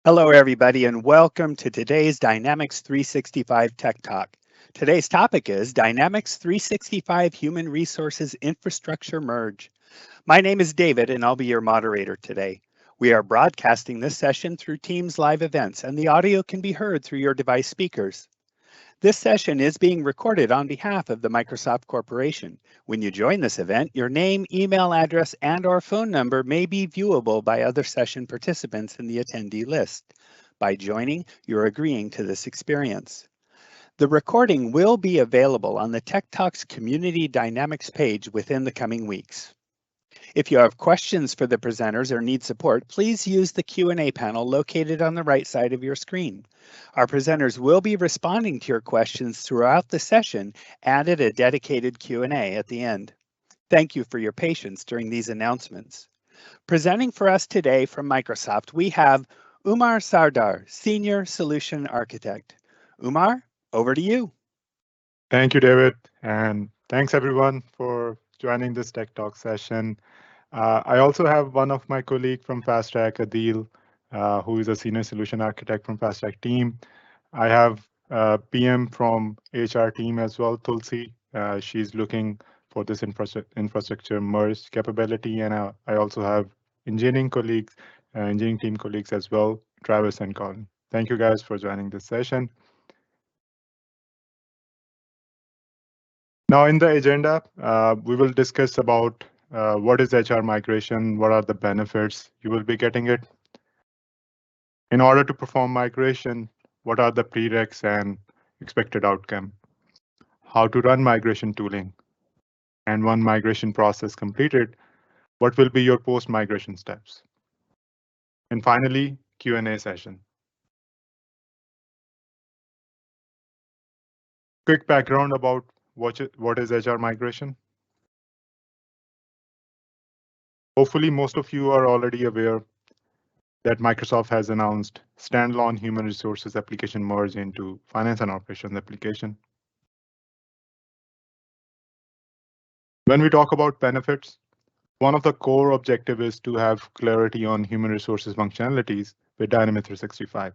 Hello, everybody, and welcome to today's Dynamics 365 Tech Talk. Today's topic is Dynamics 365 Human Resources Infrastructure Merge. My name is David, and I'll be your moderator today. We are broadcasting this session through Teams live events, and the audio can be heard through your device speakers. This session is being recorded on behalf of the Microsoft Corporation. When you join this event, your name, email address, and/or phone number may be viewable by other session participants in the attendee list. By joining, you're agreeing to this experience. The recording will be available on the Tech Talks Community Dynamics page within the coming weeks. If you have questions for the presenters or need support, please use the Q&A panel located on the right side of your screen. Our presenters will be responding to your questions throughout the session and at a dedicated Q&A at the end. Thank you for your patience during these announcements. Presenting for us today from Microsoft, we have Umar Sardar, Senior Solution Architect. Umar, over to you. Thank you, David, and thanks everyone for joining this Tech Talk session. I also have one of my colleagues from Fast Track, Adil, who is a senior solution architect from Fast Track team. I have PM from HR team as well, Tulsi. She's looking for this infrastructure merge capability, and I also have engineering colleagues, engineering team colleagues as well, Travis and Colin. Thank you guys for joining this session. Now in the agenda, we will discuss about what is HR migration, what are the benefits you will be getting it. In order to perform migration, what are the prereqs and expected outcome? How to run migration tooling? And one migration process completed, what will be your post-migration steps? And finally, Q&A session. Quick background about what is HR migration. Hopefully, most of you are already aware that Microsoft has announced standalone human resources application merge into finance and operations application. When we talk about benefits, one of the core objectives is to have clarity on human resources functionalities with Dynamics 365.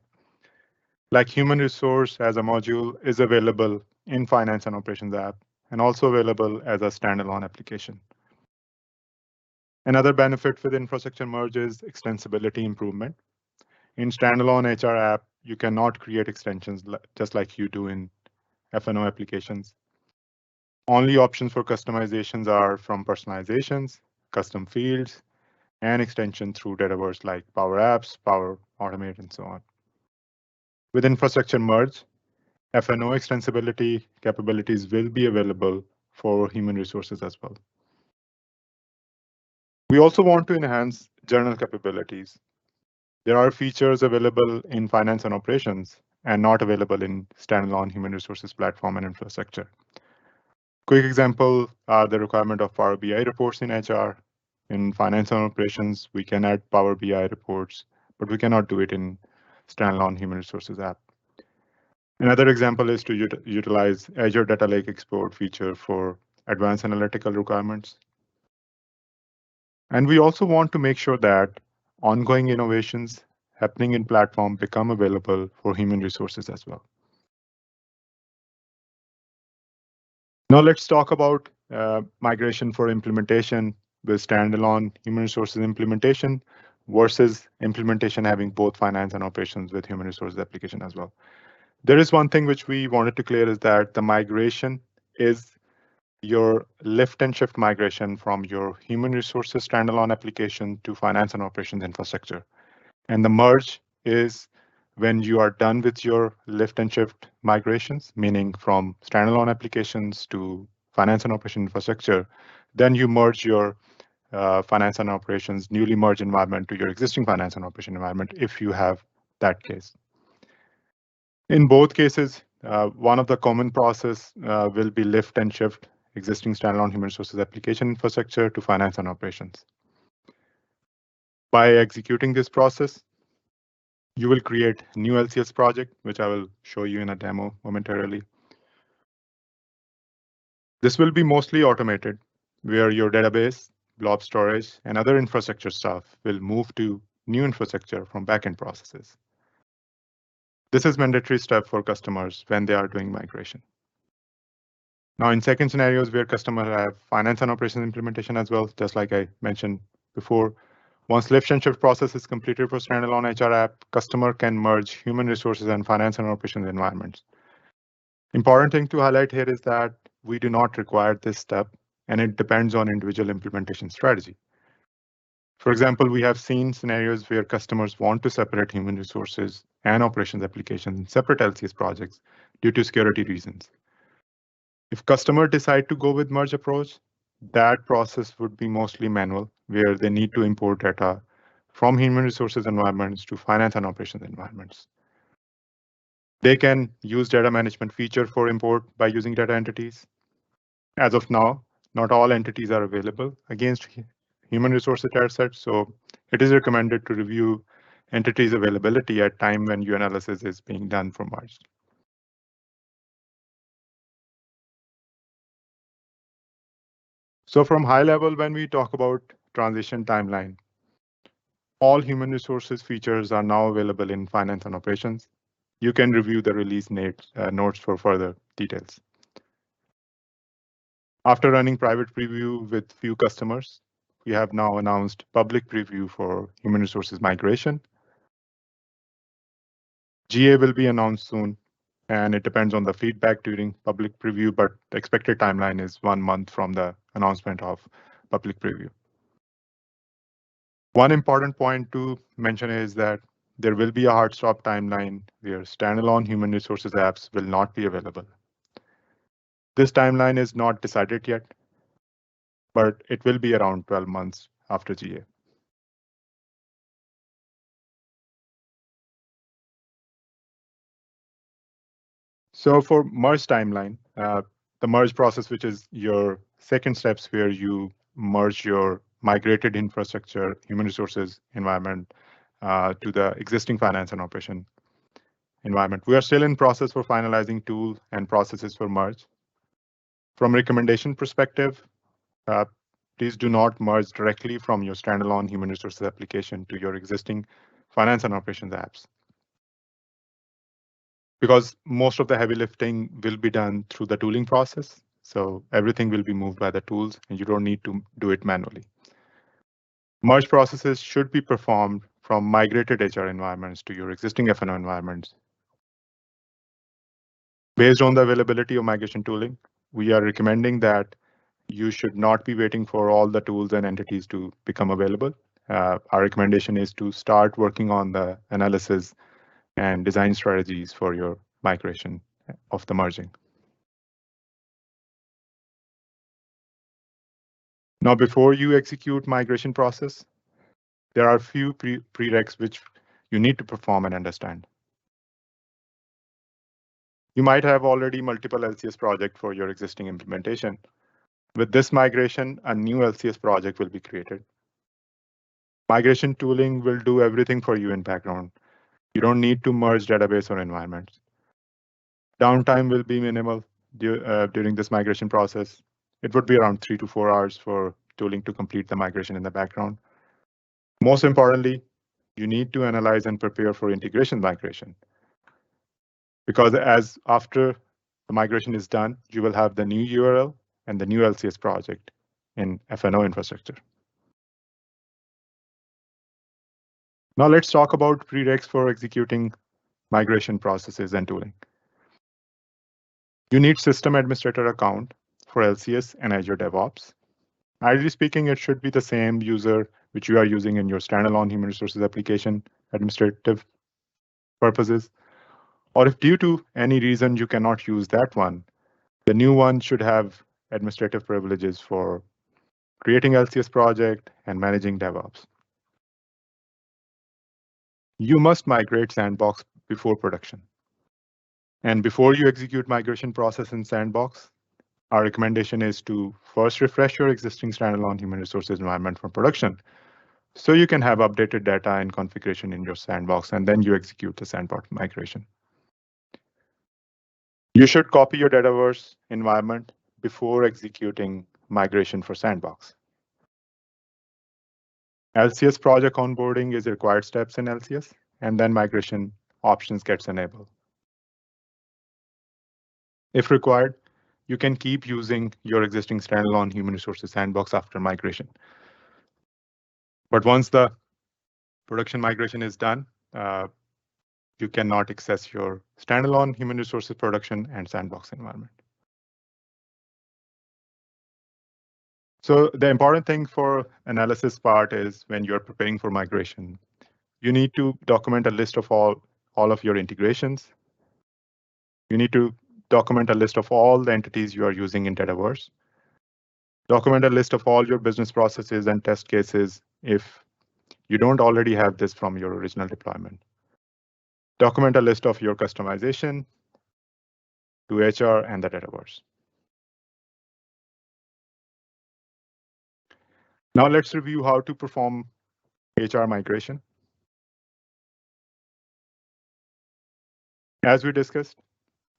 Like human resource as a module is available in finance and operations app and also available as a standalone application. Another benefit with infrastructure merge is extensibility improvement. In standalone HR app, you cannot create extensions just like you do in F&O applications. Only options for customizations are from personalizations, custom fields, and extension through Dataverse like Power Apps, Power Automate, and so on. With infrastructure merge, F&O extensibility capabilities will be available for human resources as well. We also want to enhance journal capabilities. There are features available in finance and operations and not available in standalone human resources platform and infrastructure. Quick example are the requirement of Power BI reports in HR. In finance and operations, we can add Power BI reports, but we cannot do it in standalone human resources app. Another example is to utilize Azure Data Lake Export feature for advanced analytical requirements. And we also want to make sure that ongoing innovations happening in platform become available for human resources as well. Now let's talk about migration for implementation with standalone human resources implementation versus implementation having both finance and operations with human resources application as well. There is one thing which we wanted to clear is that the migration is your lift and shift migration from your human resources standalone application to finance and operations infrastructure. And the merge is when you are done with your lift and shift migrations, meaning from standalone applications to finance and operation infrastructure, then you merge your finance and operations newly merged environment to your existing finance and operation environment if you have that case. In both cases, one of the common process will be lift and shift existing standalone human resources application infrastructure to finance and operations. By executing this process, you will create new LCS project, which I will show you in a demo momentarily. This will be mostly automated, where your database, blob storage, and other infrastructure stuff will move to new infrastructure from backend processes. This is mandatory step for customers when they are doing migration. Now, in second scenarios where customers have finance and operations implementation as well, just like I mentioned before, once lift and shift process is completed for standalone HR app, customer can merge human resources and finance and operations environments. Important thing to highlight here is that we do not require this step, and it depends on individual implementation strategy. For example, we have seen scenarios where customers want to separate human resources and operations applications in separate LCS projects due to security reasons. If customers decide to go with merge approach, that process would be mostly manual, where they need to import data from human resources environments to finance and operations environments. They can use data management feature for import by using data entities. As of now, not all entities are available against human resources data sets, so it is recommended to review entities availability at time when your analysis is being done for merge. So from high level, when we talk about transition timeline, all human resources features are now available in finance and operations. You can review the release notes for further details. After running private preview with few customers, we have now announced public preview for human resources migration. GA will be announced soon, and it depends on the feedback during public preview, but the expected timeline is 1 month from the announcement of public preview. One important point to mention is that there will be a hard stop timeline where standalone human resources apps will not be available. This timeline is not decided yet, but it will be around 12 months after GA. So for merge timeline, the merge process, which is your second steps where you merge your migrated infrastructure, human resources environment to the existing finance and operation environment. We are still in process for finalizing tool and processes for merge. From recommendation perspective, please do not merge directly from your standalone human resources application to your existing finance and operations apps, because most of the heavy lifting will be done through the tooling process. So everything will be moved by the tools and you don't need to do it manually. Merge processes should be performed from migrated HR environments to your existing F&O environments. Based on the availability of migration tooling, we are recommending that you should not be waiting for all the tools and entities to become available. Our recommendation is to start working on the analysis and design strategies for your migration of the merging. Now, before you execute migration process, there are a few prereqs which you need to perform and understand. You might have already multiple LCS projects for your existing implementation. With this migration, a new LCS project will be created. Migration tooling will do everything for you in background. You don't need to merge database or environments. Downtime will be minimal during this migration process. It would be around 3 to 4 hours for tooling to complete the migration in the background. Most importantly, you need to analyze and prepare for integration migration, because as after the migration is done, you will have the new URL and the new LCS project in F&O infrastructure. Now let's talk about prereqs for executing migration processes and tooling. You need system administrator account for LCS and Azure DevOps. Ideally speaking, it should be the same user which you are using in your standalone human resources application administrative purposes. Or if due to any reason you cannot use that one, the new one should have administrative privileges for creating LCS project and managing DevOps. You must migrate Sandbox before production. And before you execute migration process in Sandbox, our recommendation is to first refresh your existing standalone human resources environment for production, so you can have updated data and configuration in your Sandbox, and then you execute the Sandbox migration. You should copy your Dataverse environment before executing migration for Sandbox. LCS project onboarding is required steps in LCS, and then migration options gets enabled. If required, you can keep using your existing standalone human resources sandbox after migration. But once the production migration is done, you cannot access your standalone human resources production and sandbox environment. So the important thing for analysis part is when you're preparing for migration, you need to document a list of all of your integrations. You need to document a list of all the entities you are using in Dataverse. Document a list of all your business processes and test cases if you don't already have this from your original deployment. Document a list of your customization to HR and the Dataverse. Now let's review how to perform HR migration. As we discussed,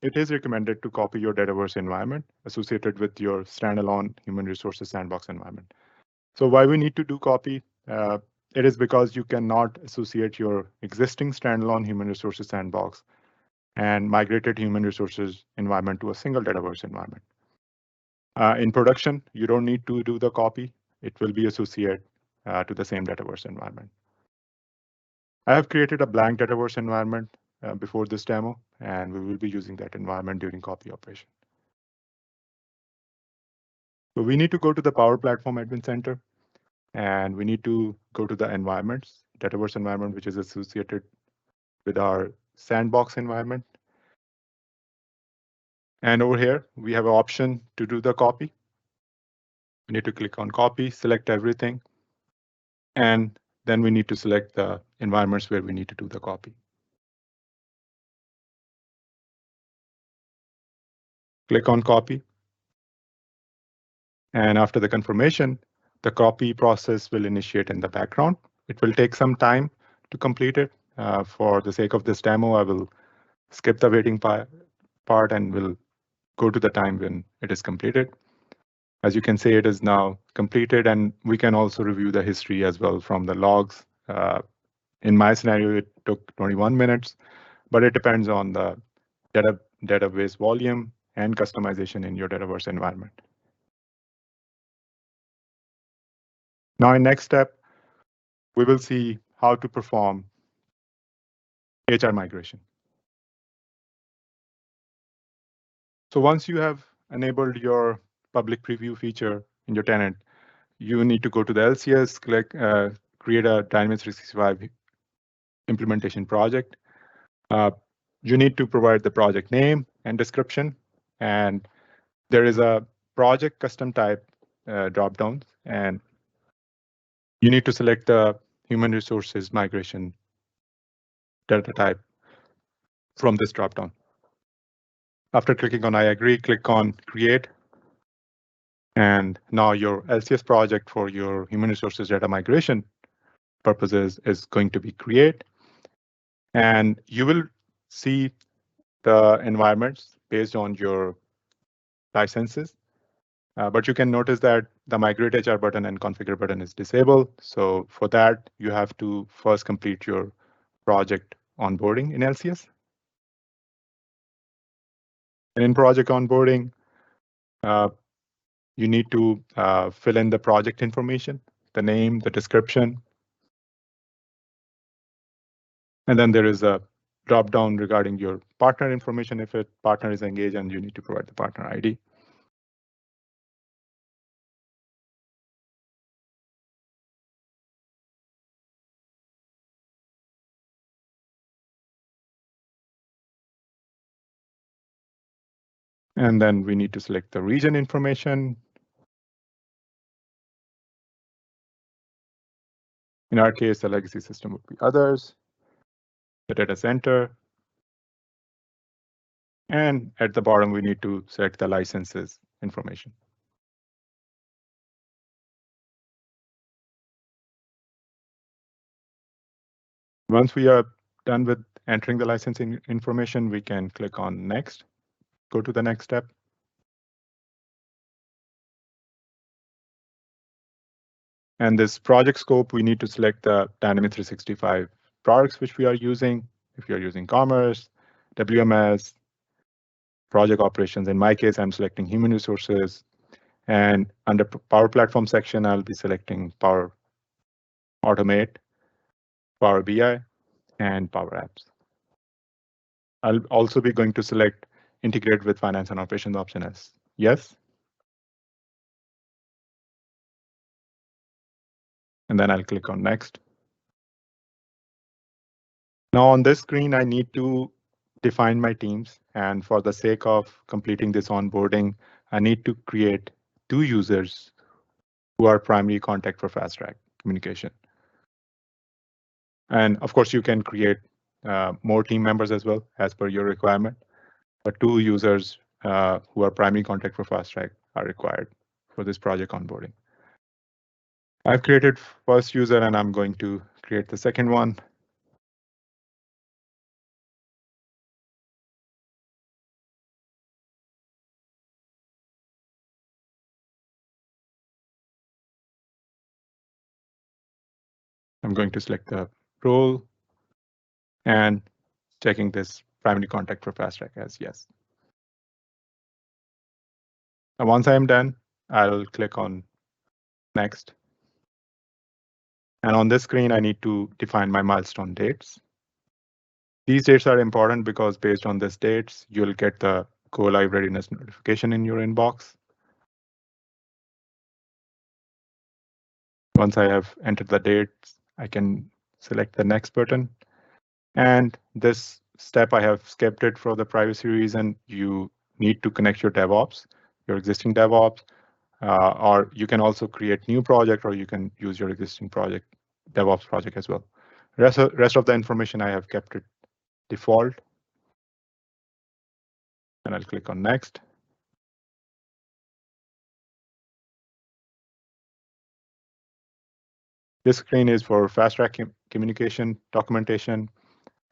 it is recommended to copy your Dataverse environment associated with your standalone human resources sandbox environment. So why we need to do copy? It is because you cannot associate your existing standalone human resources sandbox and migrated human resources environment to a single Dataverse environment. In production, you don't need to do the copy. It will be associated to the same Dataverse environment. I have created a blank Dataverse environment before this demo, and we will be using that environment during copy operation. So we need to go to the Power Platform Admin Center, and we need to go to the environments, Dataverse environment, which is associated with our sandbox environment. And over here, we have an option to do the copy. We need to click on copy, select everything, and then we need to select the environments where we need to do the copy. Click on copy. And after the confirmation, the copy process will initiate in the background. It will take some time to complete it. For the sake of this demo, I will skip the waiting part and will go to the time when it is completed. As you can see, it is now completed, and we can also review the history as well from the logs. In my scenario, it took 21 minutes, but it depends on the database volume and customization in your Dataverse environment. Now, in next step, we will see how to perform HR migration. So once you have enabled your public preview feature in your tenant, you need to go to the LCS, create a Dynamics 365 implementation project. You need to provide the project name and description, and there is a project custom type dropdown, and you need to select the human resources migration data type from this dropdown. After clicking on I agree, click on create. And now your LCS project for your human resources data migration purposes is going to be create. And you will see the environments based on your licenses. But you can notice that the migrate HR button and configure button is disabled. So for that, you have to first complete your project onboarding in LCS. And in project onboarding, you need to fill in the project information, the name, the description. And then there is a drop down regarding your partner information. If a partner is engaged, and you need to provide the partner ID. And then we need to select the region information. In our case, the legacy system would be others, the data center. And at the bottom, we need to select the licenses information. Once we are done with entering the licensing information, we can click on next, go to the next step. And this project scope, we need to select the Dynamics 365 products which we are using. If you're using Commerce, WMS, project operations. In my case, I'm selecting human resources. And under Power Platform section, I'll be selecting Power Automate, Power BI, and Power Apps. I'll also be going to select Integrate with Finance and Operations option as yes. And then I'll click on Next. Now on this screen, I need to define my teams. And for the sake of completing this onboarding, I need to create 2 users who are primary contact for fast track communication. And of course, you can create more team members as well as per your requirement. But 2 users who are primary contact for fast track are required for this project onboarding. I've created first user and I'm going to create the second one. I'm going to select the role and checking this primary contact for fast track as yes. And once I'm done, I'll click on next. And on this screen, I need to define my milestone dates. These dates are important because based on these dates, you'll get the Go Live Readiness notification in your inbox. Once I have entered the dates, I can select the next button. And this step, I have skipped it for the privacy reason. You need to connect your DevOps, your existing DevOps, or you can also create new project, or you can use your existing project, DevOps project as well. Rest of the information I have kept it default. And I'll click on next. This screen is for fast track communication documentation,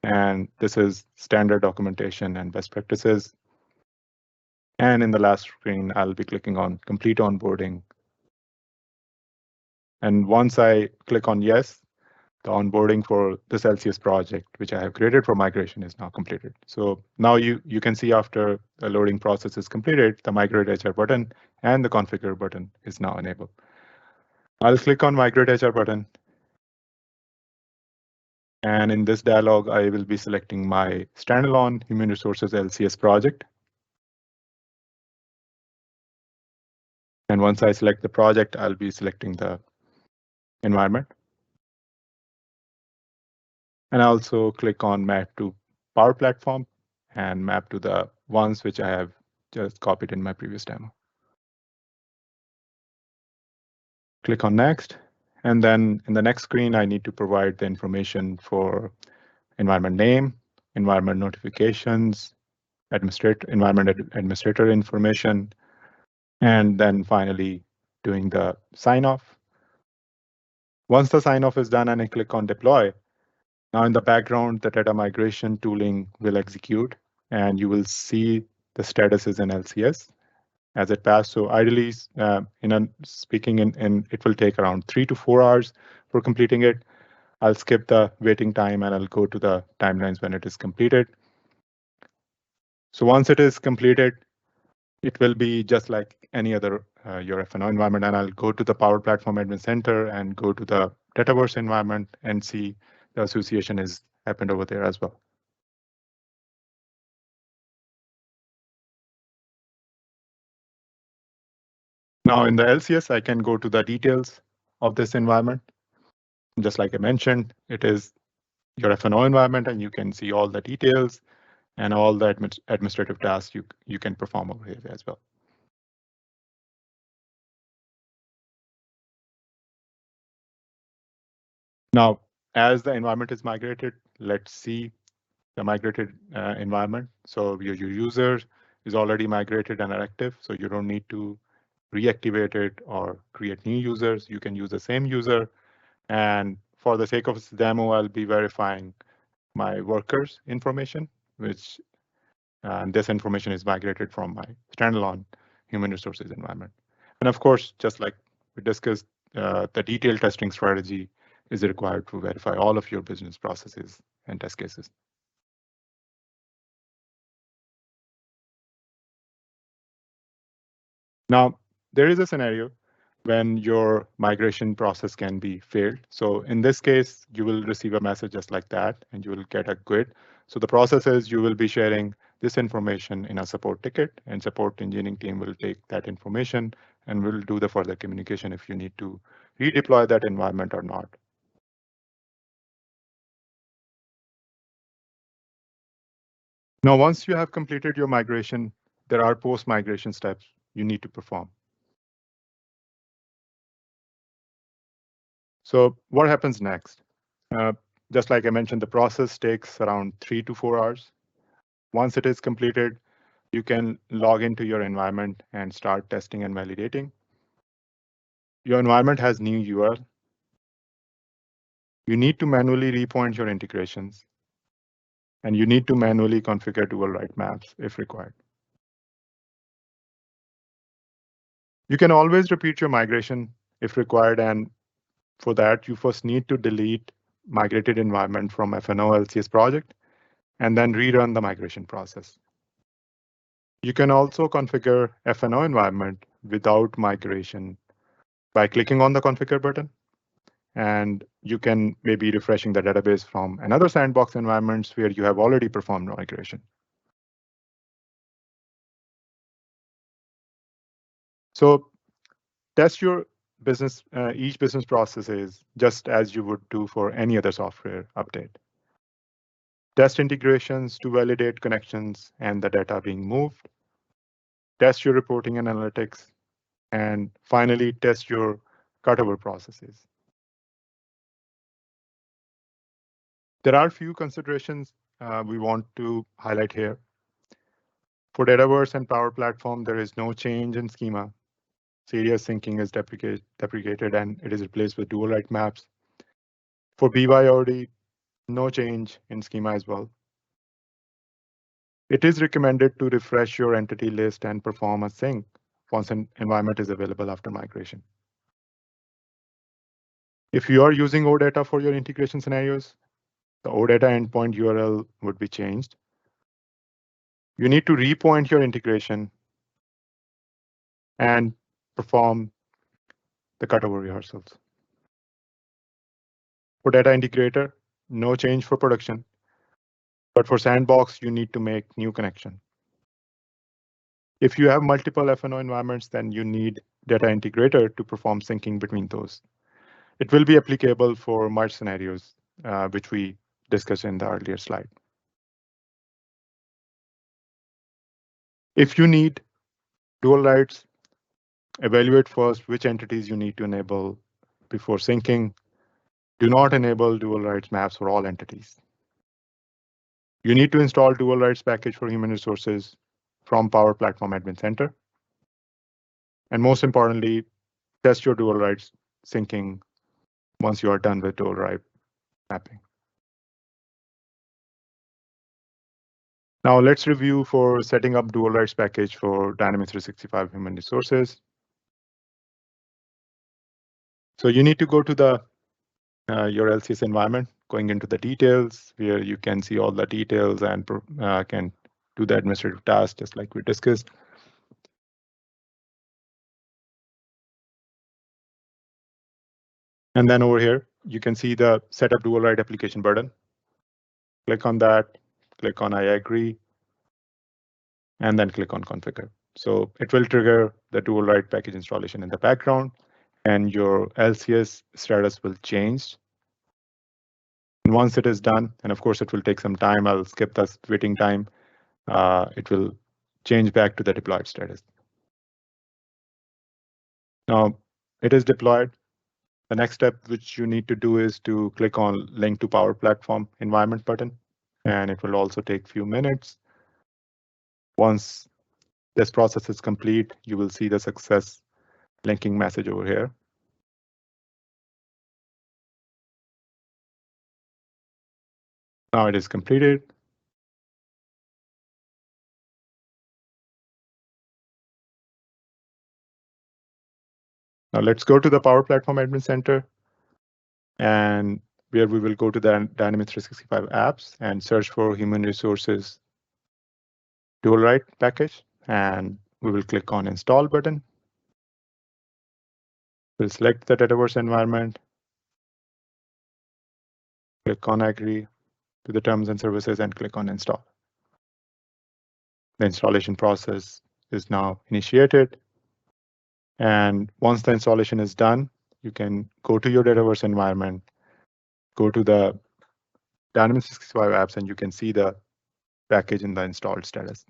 and this is standard documentation and best practices. And in the last screen, I'll be clicking on complete onboarding. And once I click on yes, the onboarding for this LCS project, which I have created for migration, is now completed. So now you can see after the loading process is completed, the Migrate HR button and the Configure button is now enabled. I'll click on Migrate HR button. And in this dialog, I will be selecting my standalone Human Resources LCS project. And once I select the project, I'll be selecting the environment. And I also click on Map to Power Platform and map to the ones which I have just copied in my previous demo. Click on Next. And then in the next screen, I need to provide the information for environment name, environment notifications, environment administrator information, and then finally doing the sign off. Once the sign off is done and I click on deploy, now in the background, the data migration tooling will execute and you will see the status is in LCS as it passed. So ideally, speaking in it will take around 3 to 4 hours for completing it. I'll skip the waiting time and I'll go to the timelines when it is completed. So once it is completed, it will be just like any other your F&O environment, and I'll go to the Power Platform Admin Center and go to the Dataverse environment and see the association is happened over there as well. Now in the LCS, I can go to the details of this environment. Just like I mentioned, it is your F&O environment, and you can see all the details and all the administrative tasks you can perform over here as well. Now, as the environment is migrated, let's see the migrated environment. So your user is already migrated and active, so you don't need to reactivate it or create new users. You can use the same user. And for the sake of this demo, I'll be verifying my workers information, which this information is migrated from my standalone human resources environment. And of course, just like we discussed, the detailed testing strategy is required to verify all of your business processes and test cases. Now, there is a scenario when your migration process can be failed. So in this case, you will receive a message just like that, and you will get a quit. So the process is you will be sharing this information in a support ticket, and support engineering team will take that information and will do the further communication if you need to redeploy that environment or not. Now, once you have completed your migration, there are post-migration steps you need to perform. So what happens next? Uh, just like I mentioned, the process takes around 3 to 4 hours. Once it is completed, you can log into your environment and start testing and validating. Your environment has new URL. You need to manually repoint your integrations, and you need to manually configure dual write maps if required. You can always repeat your migration if required, and for that, you first need to delete migrated environment from FNO LCS project and then rerun the migration process. You can also configure FNO environment without migration by clicking on the configure button, and you can maybe refreshing the database from another sandbox environments where you have already performed migration. So test your business, each business processes just as you would do for any other software update. Test integrations to validate connections and the data being moved. Test your reporting and analytics, and finally test your cutover processes. There are a few considerations we want to highlight here. For Dataverse and Power Platform, there is no change in schema. Serious syncing is deprecated and it is replaced with dual write maps. For BYOD, no change in schema as well. It is recommended to refresh your entity list and perform a sync once an environment is available after migration. If you are using OData for your integration scenarios, the OData endpoint URL would be changed. You need to repoint your integration and perform the cutover rehearsals. For data integrator, no change for production, but for sandbox, you need to make new connection. If you have multiple FNO environments, then you need data integrator to perform syncing between those. It will be applicable for merge scenarios, which we discussed in the earlier slide. If you need dual writes, evaluate first which entities you need to enable before syncing. Do not enable dual writes maps for all entities. You need to install dual writes package for human resources from Power Platform Admin Center. And most importantly, test your dual writes syncing once you are done with dual write mapping. Now let's review for setting up dual writes package for Dynamics 365 human resources. So you need to go to the your LCS environment, going into the details where you can see all the details and can do the administrative tasks just like we discussed. And then over here, you can see the setup dual write application button. Click on that, click on I agree, and then click on configure. So it will trigger the dual write package installation in the background, and your LCS status will change. And once it is done, and of course it will take some time, I'll skip the waiting time. It will change back to the deployed status. Now it is deployed. The next step which you need to do is to click on link to Power Platform environment button, and it will also take a few minutes. Once this process is complete, you will see the success linking message over here. Now it is completed. Now let's go to the Power Platform Admin Center, and where we will go to the Dynamics 365 apps and search for human resources dual write package, and we will click on install button. We'll select the Dataverse environment, click on Agree to the terms and services, and click on Install. The installation process is now initiated. And once the installation is done, you can go to your Dataverse environment, go to the Dynamics 365 apps, and you can see the package in the installed status.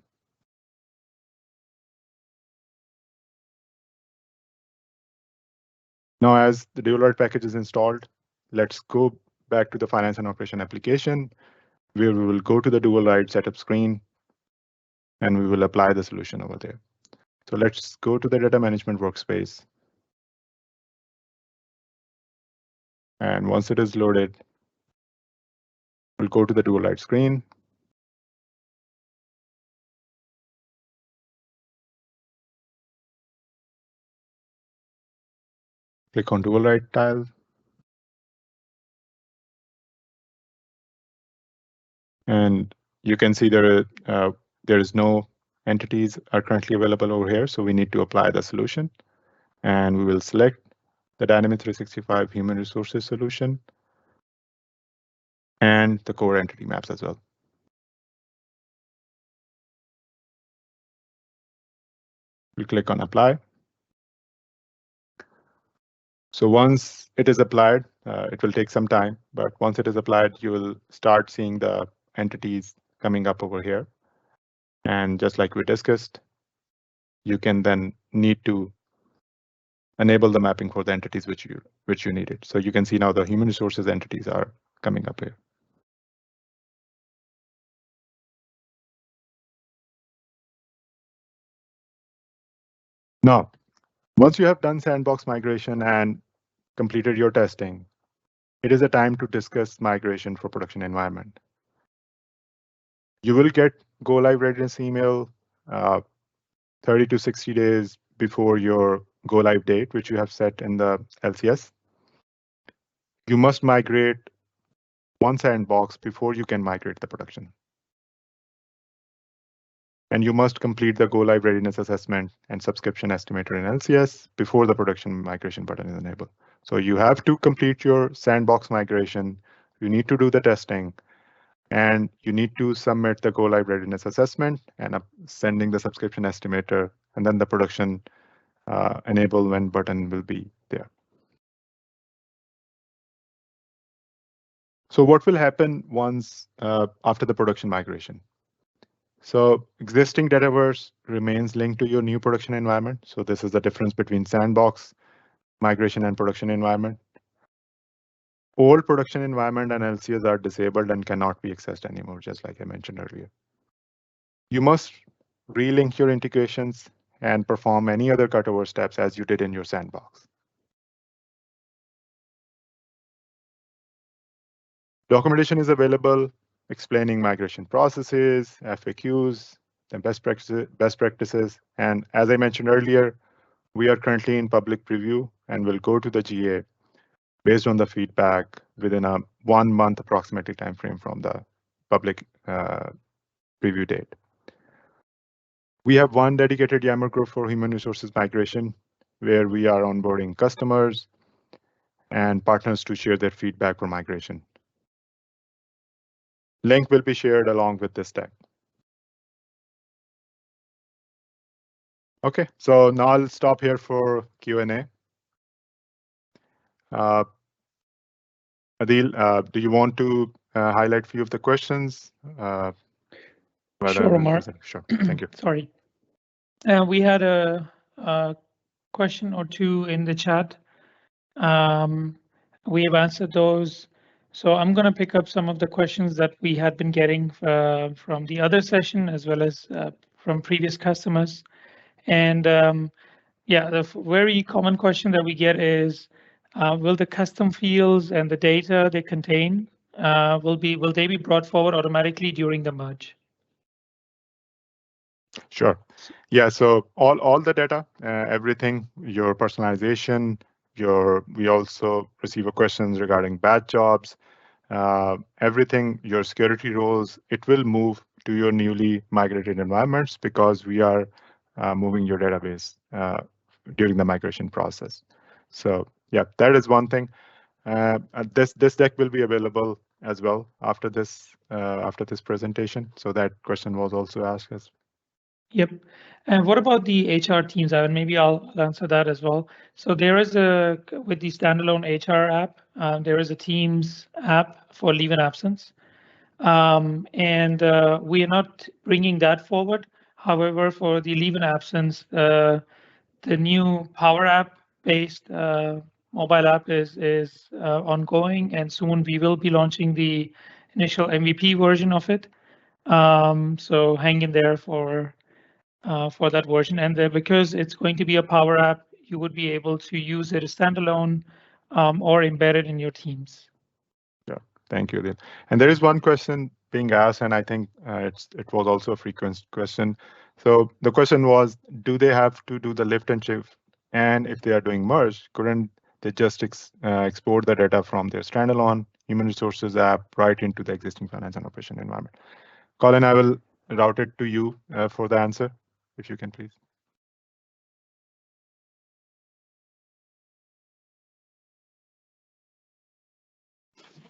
Now, as the Developed package is installed, let's go back to the finance and operation application, where we will go to the dual ride setup screen, and we will apply the solution over there. So let's go to the data management workspace. And once it is loaded, we'll go to the dual ride screen. Click on dual ride tile. And you can see there is no entities are currently available over here, so we need to apply the solution. And we will select the Dynamics 365 Human Resources solution and the core entity maps as well. We'll click on Apply. So once it is applied, it will take some time, but once it is applied, you will start seeing the entities coming up over here. And just like we discussed, you can then need to enable the mapping for the entities which you needed. So you can see now the human resources entities are coming up here. Now, once you have done sandbox migration and completed your testing, it is a time to discuss migration for production environment. You will get go live readiness email 30 to 60 days before your go live date, which you have set in the LCS. You must migrate one sandbox before you can migrate the production. And you must complete the go live readiness assessment and subscription estimator in LCS before the production migration button is enabled. So you have to complete your sandbox migration. You need to do the testing, and you need to submit the go live readiness assessment and sending the subscription estimator, and then the production enablement button will be there. So what will happen once after the production migration? So existing Dataverse remains linked to your new production environment. So this is the difference between sandbox migration and production environment. Old production environment and LCS are disabled and cannot be accessed anymore, just like I mentioned earlier. You must relink your integrations and perform any other cutover steps as you did in your sandbox. Documentation is available explaining migration processes, FAQs, and best practices. And as I mentioned earlier, we are currently in public preview and will go to the GA based on the feedback within a 1 month approximately timeframe from the public preview date. We have one dedicated Yammer group for human resources migration, where we are onboarding customers and partners to share their feedback for migration. Link will be shared along with this deck. Okay, so now I'll stop here for Q&A. Adil, do you want to highlight a few of the questions? Sure, Omar. Sure, thank you. Sorry. We had a question or two in the chat. We have answered those. So I'm going to pick up some of the questions that we had been getting from the other session, as well as from previous customers. And yeah, the very common question that we get is, will the custom fields and the data they contain, will they be brought forward automatically during the merge? Sure. Yeah, so all the data, everything, your personalization, we also receive questions regarding batch jobs, everything, your security roles, it will move to your newly migrated environments because we are moving your database during the migration process. So yeah, that is one thing. This deck will be available as well after this presentation. So that question was also asked as. Yep. And what about the HR teams? And maybe I'll answer that as well. So there is with the standalone HR app, there is a Teams app for leave and absence. And we are not bringing that forward. However, for the leave and absence, the new Power App based mobile app is ongoing, and soon we will be launching the initial MVP version of it. So hang in there for that version. And because it's going to be a Power App, you would be able to use it as standalone or embedded in your teams. Yeah, thank you, Dil. And there is one question being asked, and I think it was also a frequent question. So the question was, do they have to do the lift and shift? And if they are doing merge, couldn't they just export the data from their standalone human resources app right into the existing finance and operation environment? Colin, I will route it to you for the answer, if you can please.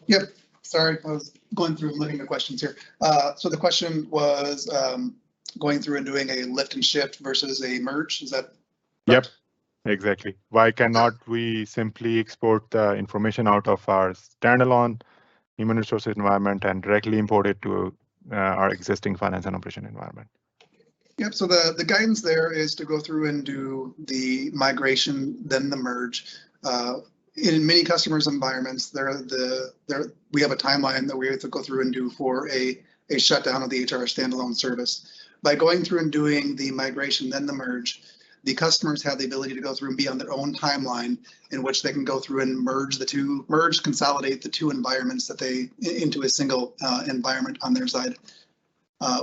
Yep. Sorry, I was going through and looking at questions here. So the question was going through and doing a lift and shift versus a merge. Is that correct? Yep, exactly. Why cannot we simply export the information out of our standalone human resources environment and directly import it to our existing finance and operation environment? Yep. So the guidance there is to go through and do the migration, then the merge. In many customers' environments, we have a timeline that we have to go through and do for a shutdown of the HR standalone service. By going through and doing the migration, then the merge, the customers have the ability to go through and be on their own timeline in which they can go through and consolidate the two environments into a single environment on their side.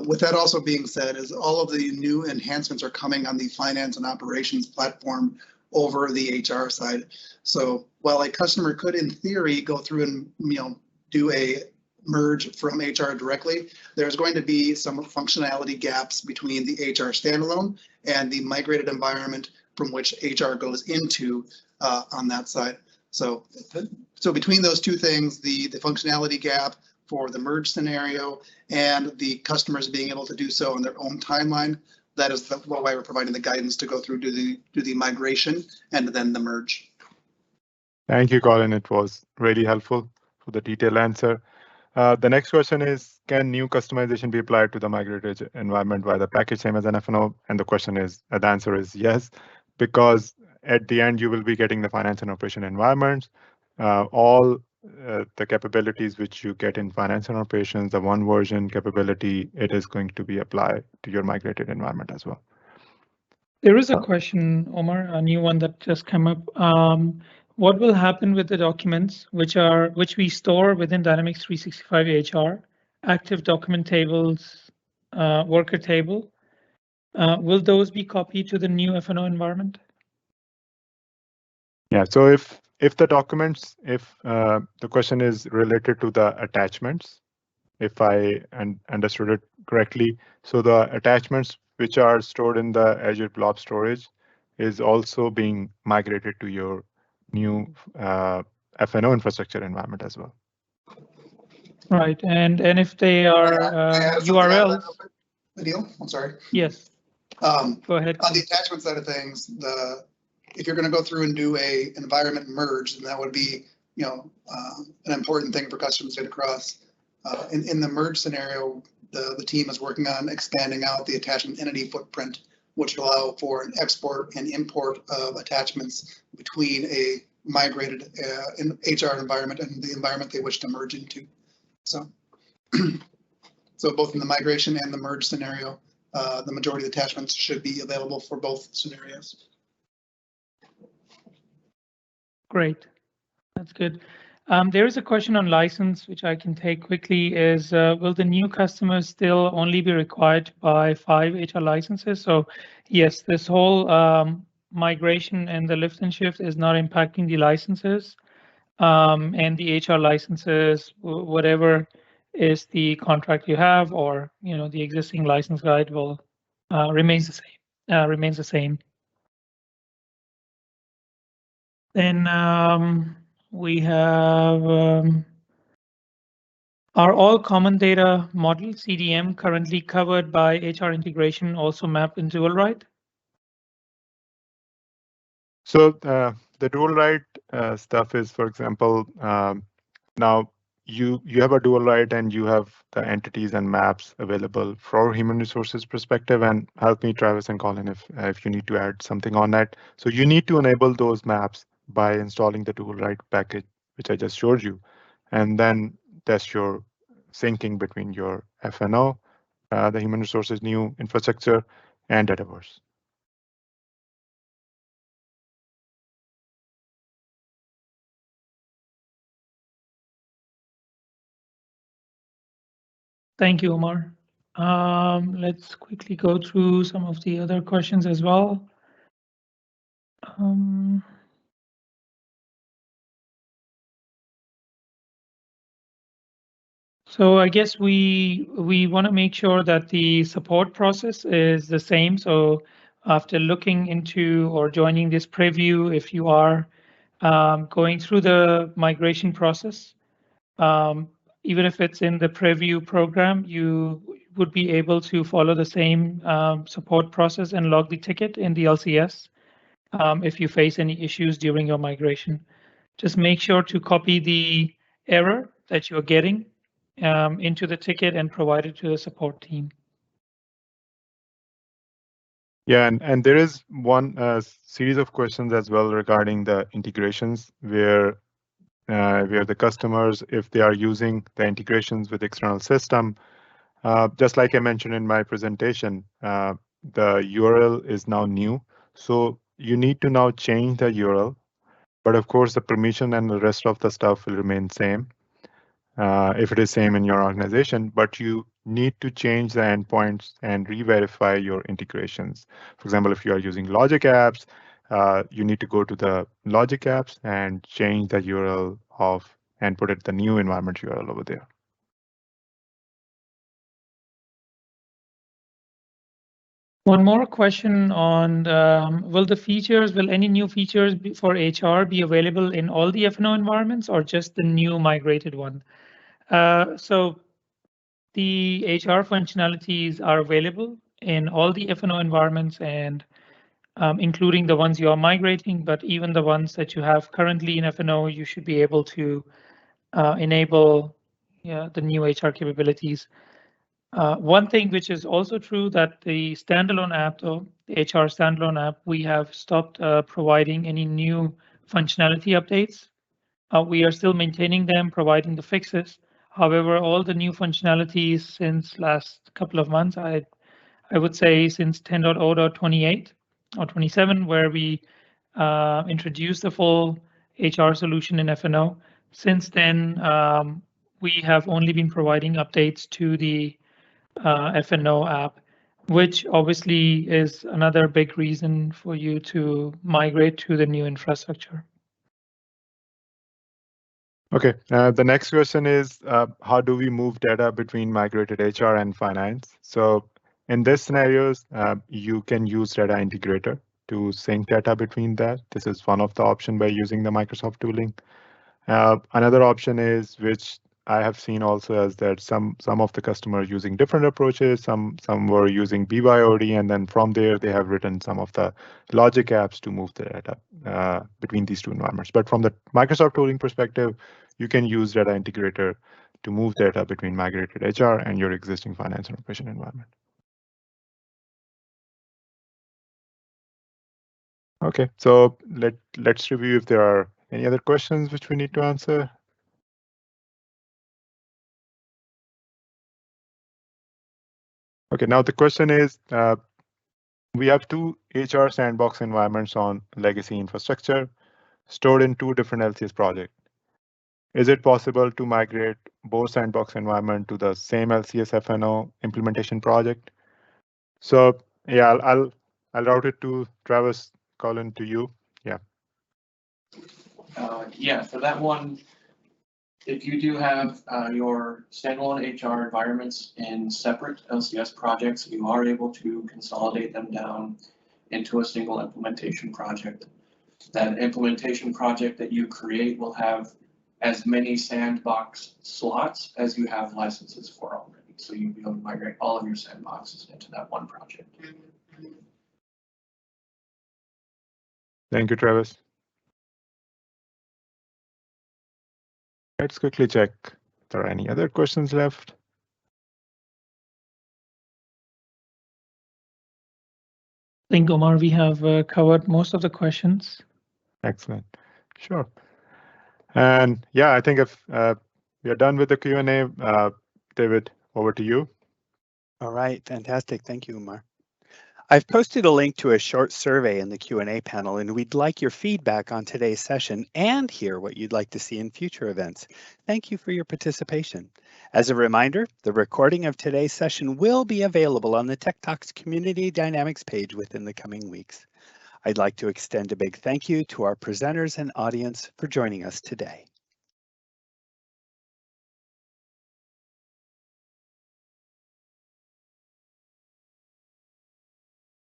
With that also being said, is all of the new enhancements are coming on the finance and operations platform over the HR side. So while a customer could, in theory, go through and do a merge from HR directly, there's going to be some functionality gaps between the HR standalone and the migrated environment from which HR goes into on that side. So between those two things, the functionality gap for the merge scenario and the customers being able to do so on their own timeline, that is why we're providing the guidance to go through do the migration and then the merge. Thank you, Colin. It was really helpful for the detailed answer. The next question is, can new customization be applied to the migrated environment via the package same as an FNO? And the answer is yes, because at the end, you will be getting the finance and operation environments. All the capabilities which you get in finance and operations, the one version capability, it is going to be applied to your migrated environment as well. There is a question, Omar, a new one that just came up. What will happen with the documents which we store within Dynamics 365 HR, active document tables, worker table? Will those be copied to the new FNO environment? Yeah, so if the documents, if the question is related to the attachments, if I understood it correctly, so the attachments which are stored in the Azure Blob storage is also being migrated to your new FNO infrastructure environment as well. Right, and if they are URLs. Adil, I'm sorry. Yes. Go ahead. On the attachment side of things, if you're going to go through and do a environment merge, then that would be an important thing for customers to get across. In the merge scenario, the team is working on expanding out the attachment entity footprint, which will allow for an export and import of attachments between a migrated HR environment and the environment they wish to merge into. So both in the migration and the merge scenario, the majority of attachments should be available for both scenarios. Great, that's good. There is a question on license, which I can take quickly, is will the new customers still only be required to buy 5 HR licenses? So yes, this whole migration and the lift and shift is not impacting the licenses. And the HR licenses, whatever is the contract you have, or the existing license guide will remains the same. Then we have are all common data model CDM currently covered by HR integration also mapped in dual write? So the dual write stuff is, for example, now you have a dual write and you have the entities and maps available for human resources perspective. And help me, Travis and Colin, if you need to add something on that. So you need to enable those maps by installing the dual write package, which I just showed you, and then test your syncing between your FNO, the human resources new infrastructure, and Dataverse. Thank you, Omar. Let's quickly go through some of the other questions as well. So I guess we want to make sure that the support process is the same. So after looking into or joining this preview, if you are going through the migration process, even if it's in the preview program, you would be able to follow the same support process and log the ticket in the LCS if you face any issues during your migration. Just make sure to copy the error that you're getting into the ticket and provide it to the support team. Yeah, and there is one series of questions as well regarding the integrations where the customers, if they are using the integrations with external system, just like I mentioned in my presentation, the URL is now new. So you need to now change the URL, but of course the permission and the rest of the stuff will remain same. If it is same in your organization, but you need to change the endpoints and re-verify your integrations. For example, if you are using logic apps, you need to go to the logic apps and change the URL of and put it the new environment URL over there. One more question on will any new features for HR be available in all the FNO environments or just the new migrated one? So the HR functionalities are available in all the FNO environments and including the ones you are migrating, but even the ones that you have currently in FNO, you should be able to enable the new HR capabilities. One thing which is also true that the standalone app, though, the HR standalone app, we have stopped providing any new functionality updates. We are still maintaining them, providing the fixes. However, all the new functionalities since last couple of months, I would say since 10.0.28 or 27, where we introduced the full HR solution in FNO. Since then, we have only been providing updates to the FNO app, which obviously is another big reason for you to migrate to the new infrastructure. Okay, the next question is, how do we move data between migrated HR and finance? So in this scenarios, you can use data integrator to sync data between that. This is one of the options by using the Microsoft tooling. Another option is, which I have seen also, as that some of the customers using different approaches. Some were using BYOD, and then from there they have written some of the logic apps to move the data between these two environments. But from the Microsoft tooling perspective, you can use data integrator to move data between migrated HR and your existing finance and operation environment. Okay, so let's review if there are any other questions which we need to answer. Okay, now the question is, we have two HR sandbox environments on legacy infrastructure stored in two different LCS projects. Is it possible to migrate both sandbox environment to the same LCS FNO implementation project? So yeah, I'll route it to Travis, Colin, to you. Yeah. Yeah, for that one, if you do have your standalone HR environments in separate LCS projects, you are able to consolidate them down into a single implementation project. that implementation project that you create will have as many sandbox slots as you have licenses for already. So you'll be able to migrate all of your sandboxes into that one project. Thank you, Travis. Let's quickly check if there are any other questions left. I think, Omar, we have covered most of the questions. Excellent. Sure. And yeah, I think if we are done with the Q&A, David, over to you. All right, fantastic. Thank you, Umar. I've posted a link to a short survey in the Q&A panel, and we'd like your feedback on today's session and hear what you'd like to see in future events. Thank you for your participation. As a reminder, the recording of today's session will be available on the Tech Talks Community Dynamics page within the coming weeks. I'd like to extend a big thank you to our presenters and audience for joining us today.